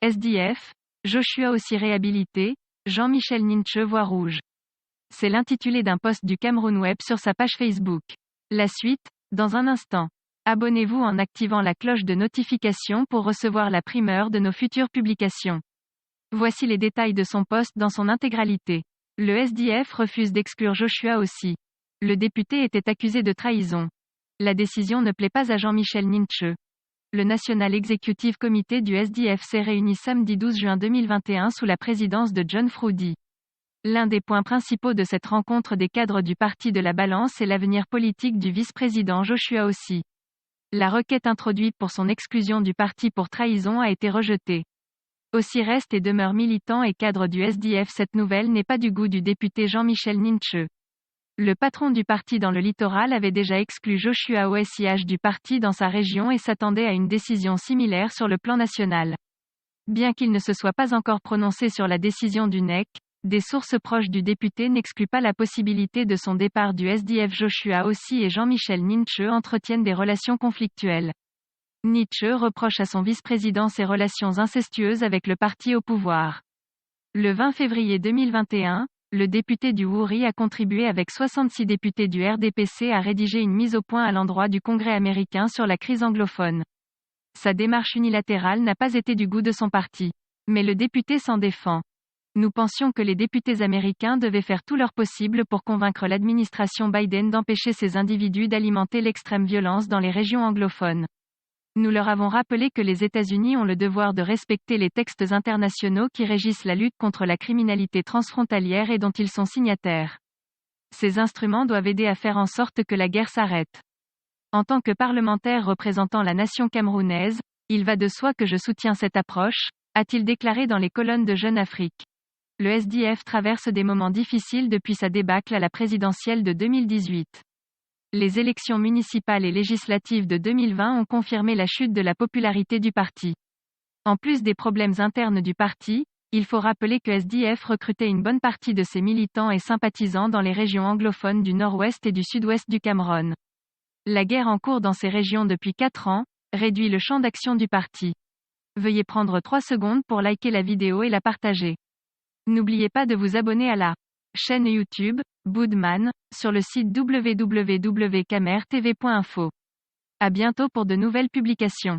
SDF, Joshua aussi réhabilité, Jean-Michel Ninche voit rouge. C'est l'intitulé d'un post du Cameroun Web sur sa page Facebook. La suite, dans un instant. Abonnez-vous en activant la cloche de notification pour recevoir la primeur de nos futures publications. Voici les détails de son post dans son intégralité. Le SDF refuse d'exclure Joshua aussi. Le député était accusé de trahison. La décision ne plaît pas à Jean-Michel Ninche. Le National Executive Committee du SDF s'est réuni samedi 12 juin 2021 sous la présidence de John Froudy. L'un des points principaux de cette rencontre des cadres du Parti de la Balance est l'avenir politique du vice-président Joshua aussi. La requête introduite pour son exclusion du parti pour trahison a été rejetée. Aussi reste et demeure militant et cadre du SDF. Cette nouvelle n'est pas du goût du député Jean-Michel Ninche. Le patron du parti dans le littoral avait déjà exclu Joshua au SIH du parti dans sa région et s'attendait à une décision similaire sur le plan national. Bien qu'il ne se soit pas encore prononcé sur la décision du NEC, des sources proches du député n'excluent pas la possibilité de son départ du SDF. Joshua aussi et Jean-Michel Ninche entretiennent des relations conflictuelles. Ninche reproche à son vice-président ses relations incestueuses avec le parti au pouvoir. Le 20 février 2021, le député du Wouri a contribué avec 66 députés du RDPC à rédiger une mise au point à l'endroit du Congrès américain sur la crise anglophone. Sa démarche unilatérale n'a pas été du goût de son parti. Mais le député s'en défend. Nous pensions que les députés américains devaient faire tout leur possible pour convaincre l'administration Biden d'empêcher ces individus d'alimenter l'extrême violence dans les régions anglophones. Nous leur avons rappelé que les États-Unis ont le devoir de respecter les textes internationaux qui régissent la lutte contre la criminalité transfrontalière et dont ils sont signataires. Ces instruments doivent aider à faire en sorte que la guerre s'arrête. En tant que parlementaire représentant la nation camerounaise, il va de soi que je soutiens cette approche, a-t-il déclaré dans les colonnes de Jeune Afrique. Le SDF traverse des moments difficiles depuis sa débâcle à la présidentielle de 2018. Les élections municipales et législatives de 2020 ont confirmé la chute de la popularité du parti. En plus des problèmes internes du parti, il faut rappeler que SDF recrutait une bonne partie de ses militants et sympathisants dans les régions anglophones du nord-ouest et du sud-ouest du Cameroun. La guerre en cours dans ces régions depuis 4 ans réduit le champ d'action du parti. Veuillez prendre 3 secondes pour liker la vidéo et la partager. N'oubliez pas de vous abonner à la chaîne YouTube, Boudman, sur le site www.camertv.info. À bientôt pour de nouvelles publications.